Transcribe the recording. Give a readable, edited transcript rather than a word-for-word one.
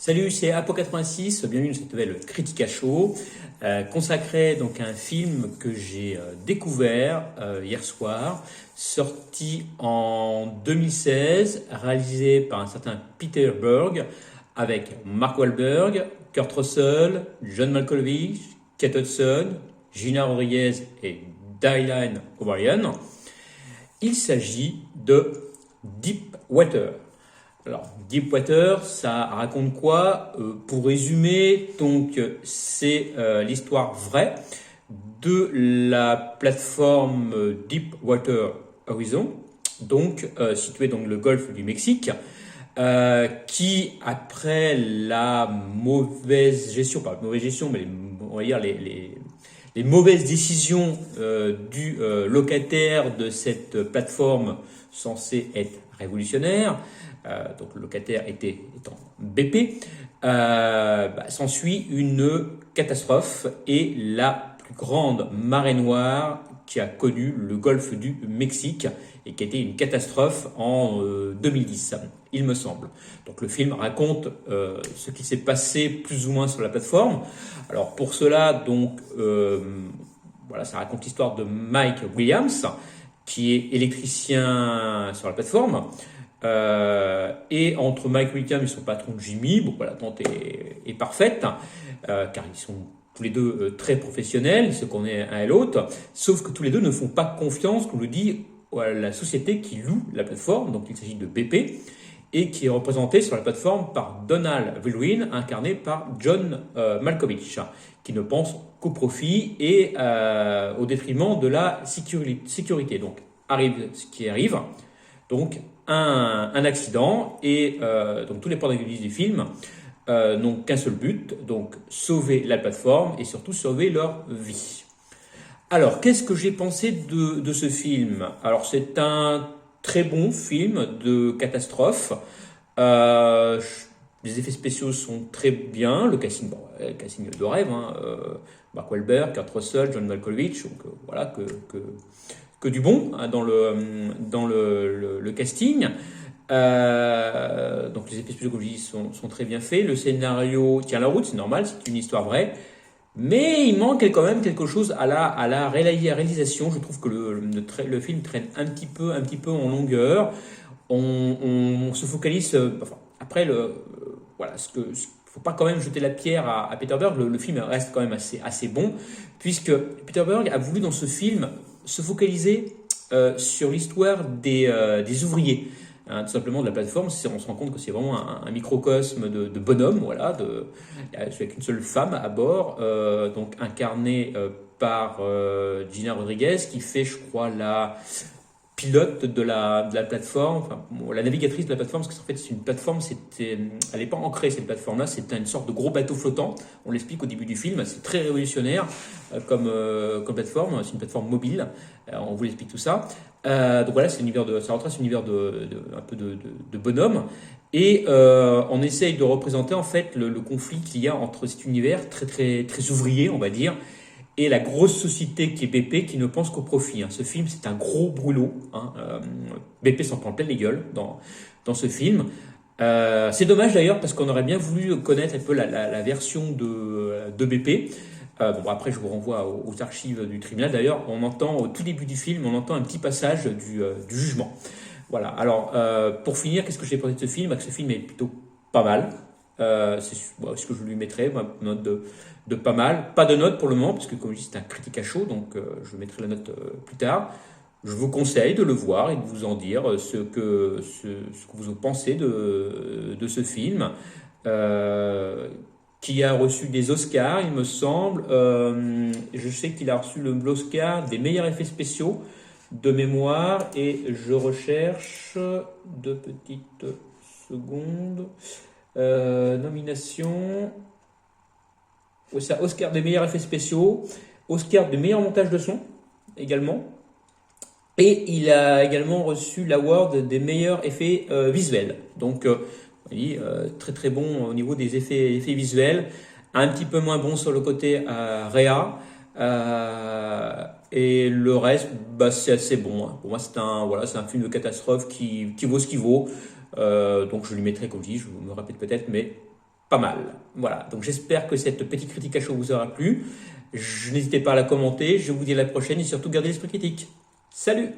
Salut, c'est Apo86, bienvenue dans cette nouvelle critique à chaud, consacrée donc à un film que j'ai découvert hier soir, sorti en 2016, réalisé par un certain Peter Berg, avec Mark Wahlberg, Kurt Russell, John Malkovich, Kate Hudson, Gina Rodriguez et Dylan O'Brien. Il s'agit de Deep Water. Alors, Deepwater, ça raconte quoi? Pour résumer, donc c'est l'histoire vraie de la plateforme Deepwater Horizon, donc située dans le golfe du Mexique, qui après la mauvaise gestion, pas mauvaise gestion, mais on va dire les mauvaises décisions du locataire de cette plateforme censée être révolutionnaire, donc le locataire étant BP, s'ensuit une catastrophe et la plus grande marée noire qui a connu le golfe du Mexique et qui a été une catastrophe en 2010, il me semble. Donc le film raconte ce qui s'est passé plus ou moins sur la plateforme. Alors pour cela, donc voilà, ça raconte l'histoire de Mike Williams, qui est électricien sur la plateforme. Et entre Mike Williams et son patron Jimmy, bon, voilà, l'attente est parfaite, car ils sont tous les deux très professionnels, ils se connaissent un et l'autre, sauf que tous les deux ne font pas confiance, comme le dit la société qui loue la plateforme, donc il s'agit de BP, et qui est représentée sur la plateforme par Donald Baldwin, incarné par John Malkovich, qui ne pense qu'au profit et au détriment de la sécurité. Donc arrive ce qui arrive, donc un accident, et donc tous les protagonistes du film n'ont qu'un seul but, donc sauver la plateforme et surtout sauver leur vie. Alors, qu'est-ce que j'ai pensé de ce film? Alors, c'est un très bon film de catastrophe. Les effets spéciaux sont très bien. Le casting, casting de rêve, hein. Mark Wahlberg, Kurt Russell, John Malkovich, donc voilà que du bon, hein, dans le casting. Donc les effets spéciaux, comme je dis, sont très bien faits. Le scénario tient la route, c'est normal, c'est une histoire vraie. Mais il manque quand même quelque chose à la réalisation. Je trouve que le film traîne un petit peu en longueur. On se focalise. Enfin, après, voilà, faut pas quand même jeter la pierre à Peter Berg. Le film reste quand même assez bon, puisque Peter Berg a voulu dans ce film se focaliser sur l'histoire des ouvriers. Tout simplement de la plateforme. On se rend compte que c'est vraiment un microcosme de bonhomme, voilà, avec une seule femme à bord, donc incarnée par Gina Rodriguez, qui fait, je crois, la pilote de la plateforme, enfin, la navigatrice de la plateforme, parce qu'en fait c'est une plateforme, elle n'est pas ancrée cette plateforme-là, c'est une sorte de gros bateau flottant, on l'explique au début du film, c'est très révolutionnaire comme plateforme, c'est une plateforme mobile, on vous explique tout ça. Donc voilà, ça retrace un univers un peu de bonhomme, et on essaye de représenter en fait le conflit qu'il y a entre cet univers très très très ouvrier, on va dire, et la grosse société qui est BP, qui ne pense qu'au profit. Ce film, c'est un gros brûlot. BP s'en prend plein les gueules dans ce film. C'est dommage d'ailleurs, parce qu'on aurait bien voulu connaître un peu la version de BP. Après, je vous renvoie aux archives du tribunal. D'ailleurs, on entend au tout début du film, on entend un petit passage du jugement. Voilà. Alors, pour finir, qu'est-ce que j'ai pensé de ce film? Ce film est plutôt pas mal. C'est ce que je lui mettrais, ma note de pas mal. Pas de note pour le moment, parce que comme je dis, c'est un critique à chaud, donc je mettrai la note plus tard. Je vous conseille de le voir et de vous en dire ce que vous en pensez de ce film, qui a reçu des Oscars, il me semble. Je sais qu'il a reçu l'Oscar des meilleurs effets spéciaux de mémoire, et je recherche 2 petites secondes. Nomination, Oscar des meilleurs effets spéciaux, Oscar des meilleurs montages de son également, et il a également reçu l'award des meilleurs effets visuels. Donc oui, très très bon au niveau des effets visuels, un petit peu moins bon sur le côté réa, et le reste, c'est assez bon. Pour moi, c'est un film de catastrophe qui vaut ce qu'il vaut. Donc je lui mettrai, comme je dis, je me répète peut-être, mais pas mal. Voilà, donc j'espère que cette petite critique à chaud vous aura plu. N'hésitez pas à la commenter, je vous dis à la prochaine et surtout gardez l'esprit critique. Salut!